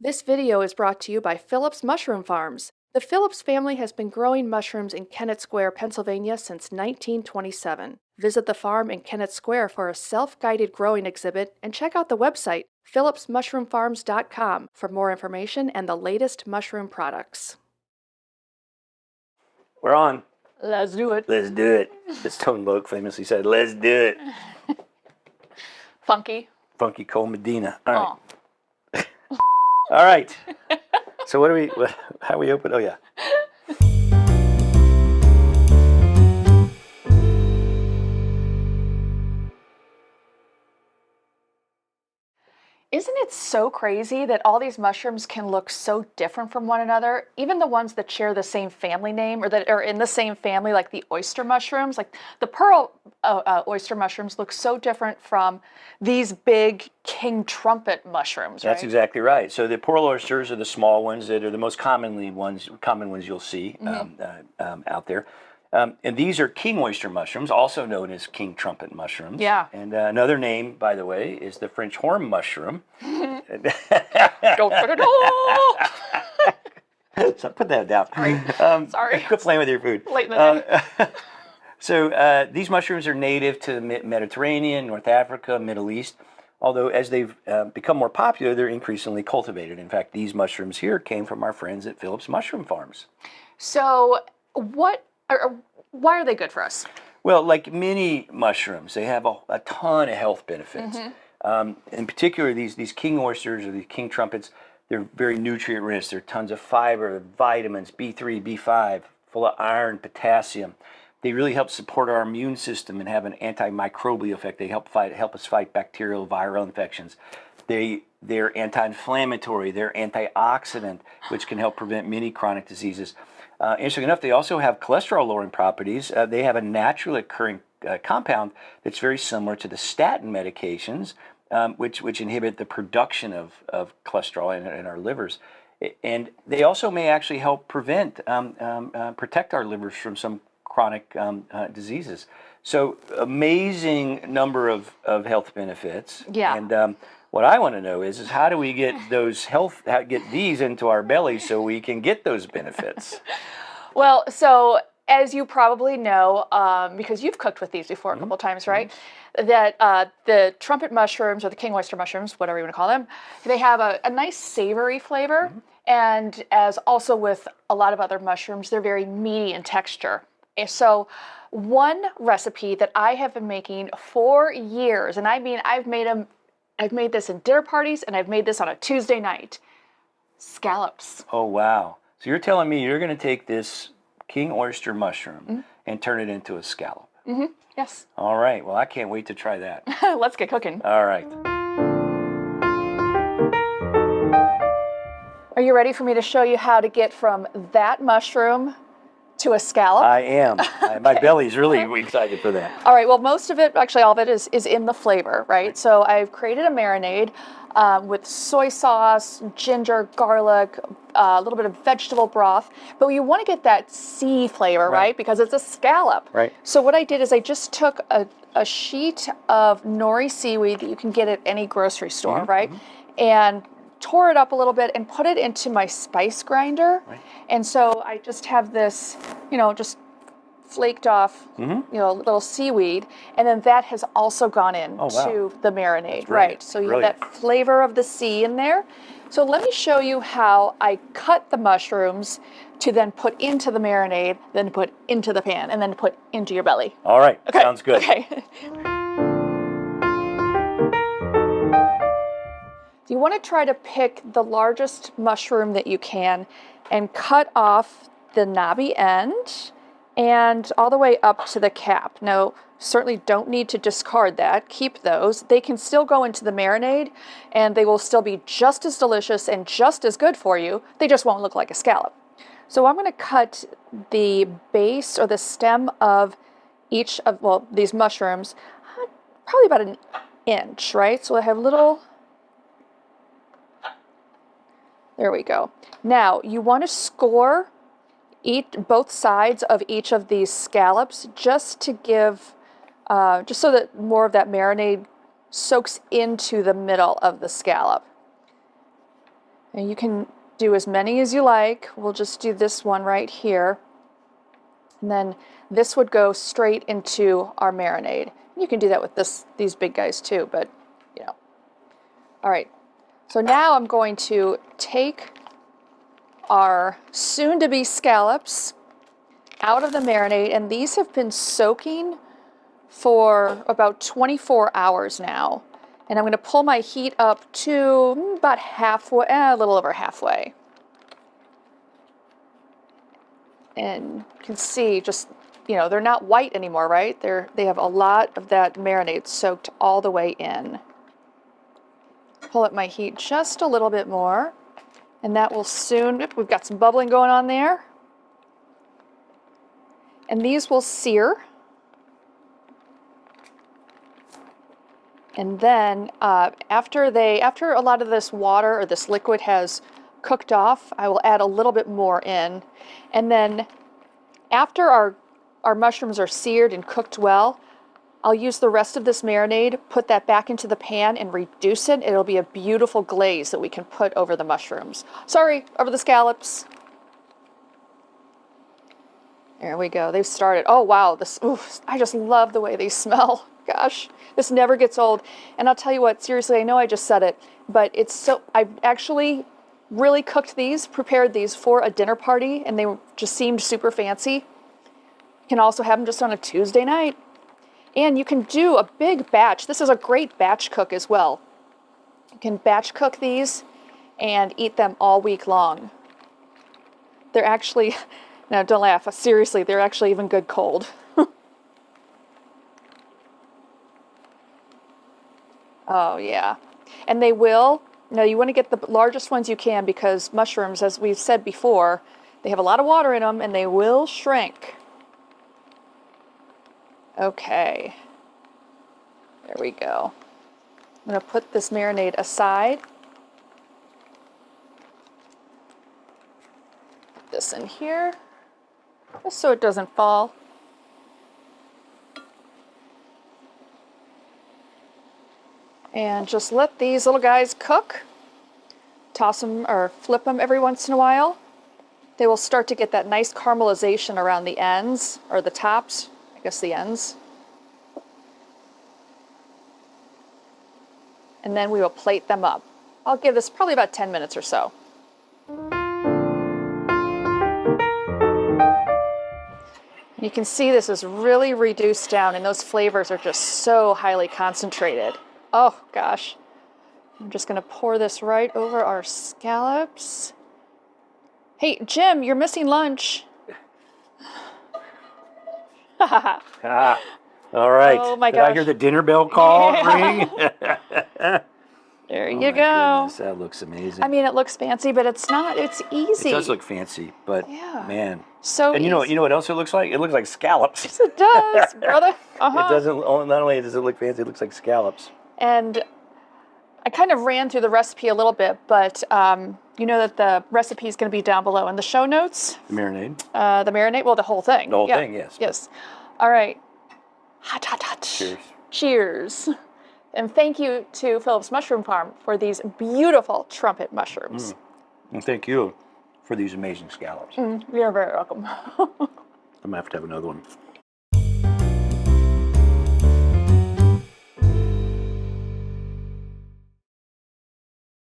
This video is brought to you by Phillips Mushroom Farms. The Phillips family has been growing mushrooms in Kennett Square, Pennsylvania since 1927. Visit the farm in Kennett Square for a self-guided growing exhibit and check out the website phillipsmushroomfarms.com for more information and the latest mushroom products. We're on. Let's do it. Let's do it. As Tone Loc famously said, let's do it. Funky. Funky Cole Medina. All right. All right. So how we open? Oh, yeah. Isn't it so crazy that all these mushrooms can look so different from one another? Even the ones that share the same family name or that are in the same family, like the oyster mushrooms, like the pearl oyster mushrooms look so different from these big king trumpet mushrooms, right? That's exactly right. So the pearl oysters are the small ones that are the most common ones you'll see out there. And these are king oyster mushrooms, also known as king trumpet mushrooms. Yeah. And another name, by the way, is the French horn mushroom. Don't put it all. So put that down. Sorry. Quit playing with your food. Late in the day. So these mushrooms are native to the Mediterranean, North Africa, Middle East. Although as they've become more popular, they're increasingly cultivated. In fact, these mushrooms here came from our friends at Phillips Mushroom Farms. So why are they good for us? Well, like many mushrooms, they have a ton of health benefits. In particular, these king oysters or these king trumpets, they're very nutrient rich. There are tons of fiber, vitamins, B3, B5, full of iron, potassium. They really help support our immune system and have an antimicrobial effect. They help us fight bacterial, viral infections. They're anti-inflammatory. They're antioxidant, which can help prevent many chronic diseases. Interesting enough, they also have cholesterol-lowering properties. They have a naturally occurring compound that's very similar to the statin medications, which inhibit the production of cholesterol in our livers. And they also may actually help protect our livers from some chronic diseases. So amazing number of health benefits. Yeah. And what I want to know is how do we get get these into our belly so we can get those benefits? Well, so as you probably know, because you've cooked with these before a couple times, right? That the trumpet mushrooms or the king oyster mushrooms, whatever you want to call them, they have a nice savory flavor. And as also with a lot of other mushrooms, they're very meaty in texture. And so one recipe that I have been making for years, and I mean, I've made this in dinner parties and I've made this on a Tuesday night. Scallops. Oh, wow. So you're telling me you're going to take this king oyster mushroom and turn it into a scallop? Yes. All right. Well, I can't wait to try that. Let's get cooking. All right. Are you ready for me to show you how to get from that mushroom to a scallop? I am. My belly's really excited for that. All right, well, most of it, actually all of it is in the flavor, right? So I've created a marinade with soy sauce, ginger, garlic, a little bit of vegetable broth, but you want to get that sea flavor, right? Because it's a scallop. Right. So what I did is I just took a sheet of nori seaweed that you can get at any grocery store, right? And tore it up a little bit and put it into my spice grinder. And so I just have this, just flaked off, little seaweed, and then that has also gone into the marinade, right? So you have that flavor of the sea in there. So let me show you how I cut the mushrooms to then put into the marinade, then put into the pan, and then put into your belly. All right, okay. Sounds good. Okay. You want to try to pick the largest mushroom that you can and cut off the knobby end and all the way up to the cap. Now, certainly don't need to discard that. Keep those. They can still go into the marinade and they will still be just as delicious and just as good for you. They just won't look like a scallop. So I'm going to cut the base or the stem of each of, these mushrooms, probably about an inch, right? So I have little... There we go. Now, you want to score both sides of each of these scallops just to give, just so that more of that marinade soaks into the middle of the scallop. And you can do as many as you like. We'll just do this one right here. And then this would go straight into our marinade. You can do that with these big guys too, but you know. All right, so now I'm going to take our soon-to-be scallops out of the marinade, and these have been soaking for about 24 hours now. And I'm going to pull my heat up to about halfway, a little over halfway. And you can see just, you know, they're not white anymore, right? They have a lot of that marinade soaked all the way in. Pull up my heat just a little bit more, and that will soon, we've got some bubbling going on there. And these will sear. And then after a lot of this water or this liquid has cooked off, I will add a little bit more in. And then after our mushrooms are seared and cooked well, I'll use the rest of this marinade, put that back into the pan and reduce it. It'll be a beautiful glaze that we can put over the mushrooms. Sorry, over the scallops. There we go, they've started. Oh wow, I just love the way they smell. Gosh, this never gets old. And I'll tell you what, seriously, I know I just said it, but I actually really cooked these, prepared these for a dinner party, and they just seemed super fancy. You can also have them just on a Tuesday night. And you can do a big batch. This is a great batch cook as well. You can batch cook these and eat them all week long. They're actually, no, don't laugh, seriously, they're actually even good cold. Oh yeah, and they will, you want to get the largest ones you can, because mushrooms, as we've said before, they have a lot of water in them and they will shrink. Okay, there we go. I'm going to put this marinade aside. Put this in here, just so it doesn't fall. And just let these little guys cook. Toss them or flip them every once in a while. They will start to get that nice caramelization around the ends, or the tops, I guess the ends. And then we will plate them up. I'll give this probably about 10 minutes or so. You can see this is really reduced down, and those flavors are just so highly concentrated. Oh gosh. I'm just gonna pour this right over our scallops. Hey, Jim, you're missing lunch. All right. Oh my Did I gosh. hear the dinner bell call ring? There you my go. Goodness, that looks amazing. I mean, it looks fancy, but it's not. It's easy. It does look fancy, but yeah. Man. So and you know what else it looks like? It looks like scallops. Yes, it does, brother. It doesn't. Not only does it look fancy, it looks like scallops. And I kind of ran through the recipe a little bit, but you know that the recipe is going to be down below in the show notes. The marinade. The marinade. Well, the whole thing. The whole thing, yes. Yes. All right. Hot, hot, hot. Cheers. Cheers. And thank you to Phillips Mushroom Farm for these beautiful trumpet mushrooms. And thank you for these amazing scallops. You're very welcome. I'm going to have another one.